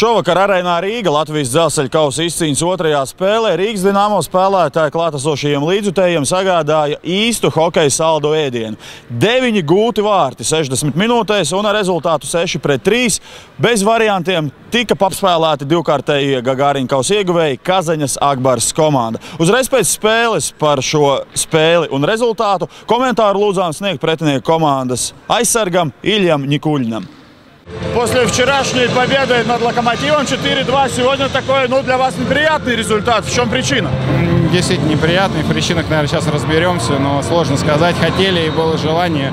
Šovakar Arēnā Rīga Latvijas dzelzceļa kausa izcīņas otrajā spēlē Rīgas Dinamo spēlētāji klātesošajiem līdzjutējiem sagādāja īstu hokeja saldo ēdienu. 9 gūti vārti 60 minūtēs un ar rezultātu 6-3 bez variantiem tika apspēlēti divkārtējie Gagāriņa kausa ieguvēji Kazaņas Akbaras komanda. Uzreiz pēc spēles par šo spēli un rezultātu komentāru lūdzām sniegt pretinieku komandas aizsargam Iļjam Никулинам. После вчерашней победы над Локомотивом 4-2 сегодня такой, для вас неприятный результат. В чем причина? Действительно неприятный. В причинах, наверное, сейчас разберемся, но сложно сказать. Хотели и было желание.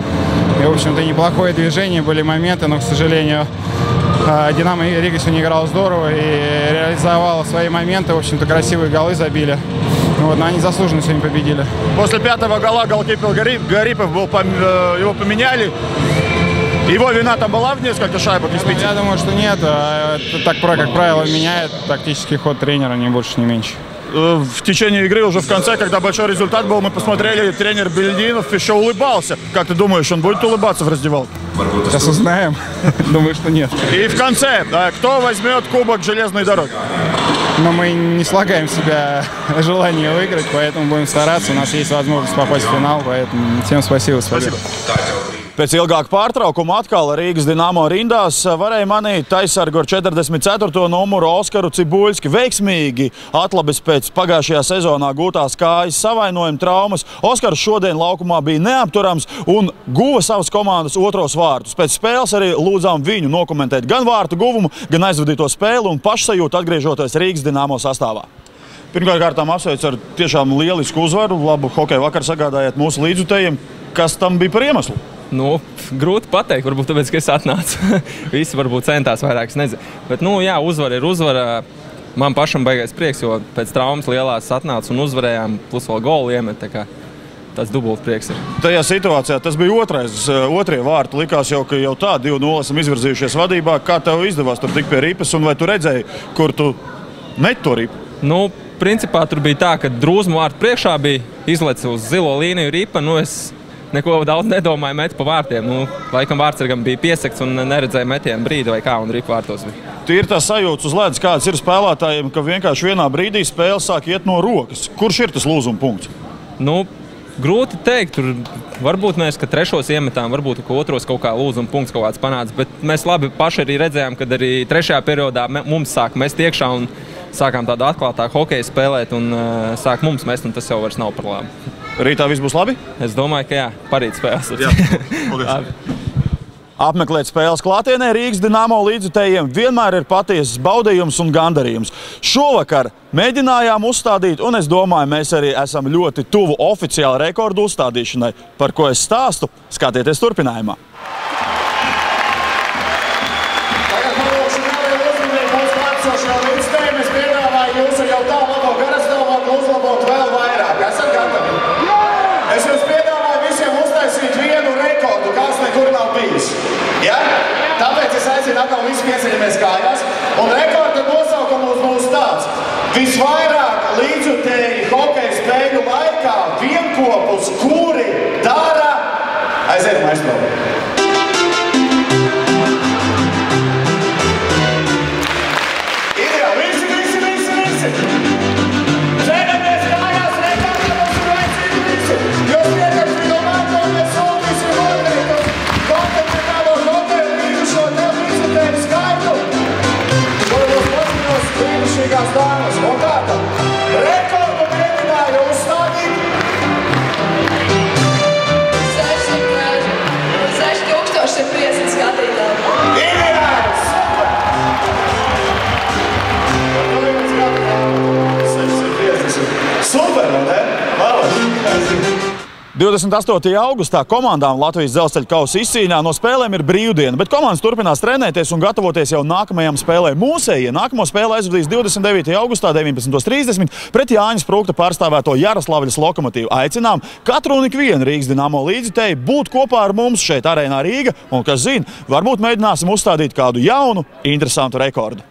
И, в общем-то, неплохое движение, были моменты, но, к сожалению, Динамо Рига сегодня играла здорово и реализовала свои моменты. В общем-то, красивые голы забили. Но они заслуженно сегодня победили. После 5-го гола голкипер Гарипов его поменяли. Его вина там была в несколько шайбок из 5? Я думаю, что нет. Так, как правило, меняет тактический ход тренера, ни больше, ни меньше. В течение игры, уже в конце, когда большой результат был, мы посмотрели, тренер Бельдинов еще улыбался. Как ты думаешь, он будет улыбаться в раздевалке? Сейчас узнаем. Думаю, что нет. И в конце, кто возьмет кубок железной дороги? Но мы не слагаем в себя желание выиграть, поэтому будем стараться. У нас есть возможность попасть в финал, поэтому всем спасибо. Pēc ilgāka pārtraukuma atkal Rīgas Dinamo rindās varēja manīt aizsargu ar 44. numuru Oskaru Cibuļski. Veiksmīgi atlabis pēc pagājušajā sezonā gūtās kājas savainojuma traumas. Oskars šodien laukumā bija neapturams un guva savas komandas otros vārtus. Pēc spēles arī lūdzām viņu nokomentēt gan vārtu guvumu, gan aizvadīto spēli un pašsajūtu atgriežoties Rīgas Dinamo sastāvā. Pirmkārtām apsveicu ar tiešām lielisku uzvaru. Labu hokeja vakaru sagādājāt mūsu līdzjutējiem. Kas tam bija par iemeslu? Grūti pateikt, varbūt tāpēc, ka es atnācu. Visi varbūt centās vairāk, es nezinu. Bet, jā, uzvara ir uzvara. Man pašam baigais prieks, jo pēc traumas lielās atnāca un uzvarējām, plus vēl golu iemet, tā kā tas dubult prieks ir. Tajā situācijā tas bija otrie vārti. Likās jau, ka jau tā 2-0 esam izvirzījušies vadībā. Kā tev izdevās tur tikt pie ripas un vai tu redzēji, kur tu met to ripu? Principā tur bija tā, ka drūzmu vārtu priekšā bija izleci uz zilo līniju ripa. Es neko daudz nedomāju met pa vārtiem. Laikam vārtsargam bija piesakts un neredzēja metienu brīdi vai kā un ripa vārtos bija. Ir tā sajūtas uz ledus, kāds ir spēlētājiem, ka vienkārši vienā brīdī spēle sāk iet no rokas. Kurš ir tas lūzuma punkts? Grūti teikt. Tur varbūt mēs, ka trešos iemetām, varbūt ka otros kaut kā lūzuma punkts kaut kāds panāca. Bet mēs labi paši arī redzējām, kad arī trešajā periodā mums sāk mest iekšā un sākām tādu atklātāku hokeju spēlēt un sāk mums mest, un tas jau vairs nav par labu. Rītā viss būs labi? Es domāju, ka jā, parīt spēles. Apmeklēt spēles klātienē Rīgas Dinamo līdzjutējiem vienmēr ir patiesas baudījums un gandarījums. Šovakar mēģinājām uzstādīt, un es domāju, mēs arī esam ļoti tuvu oficiāli rekordu uzstādīšanai, par ko es stāstu. Skatieties turpinājumā. Tāpēc es aicinu atkal visi pieceļamies kājās. Un rekorda nosaukums būs tāds. Visvairāk līdzjutēji hokeja spēļu laikā vienkopus, kuri dara... Aiziet, maestro. Ideāli, visi. Ceļamies kājās, rekorda mums veicīgi visi. Jūs vienkārši domājat, un mēs sūtīsim noteiktu. Kontemplētāvo hokeju līdušo tev līdzjutēju skaitu. Kuros pazinos brīnišķīgās dāmas. Un kā tad? Rekordu mēģināja uzstādīt. 6050 skatītāji. Ideāli! Super, ne? Malači! 28. augustā komandām Latvijas dzelzceļa kausa izcīņā no spēlēm ir brīvdiena, bet komandas turpinās trenēties un gatavoties jau nākamajām spēlēm. Mūsējie nākamo spēli aizvadīs 29. augustā 19:30 pret Jāņa Sprūkta pārstāvēto Jaroslavļas Lokomotīvu. Aicinām katru un ikvienu Rīgas Dinamo līdzjutēju būt kopā ar mums šeit Arēnā Rīga un, kas zina, varbūt mēģināsim uzstādīt kādu jaunu, interesantu rekordu.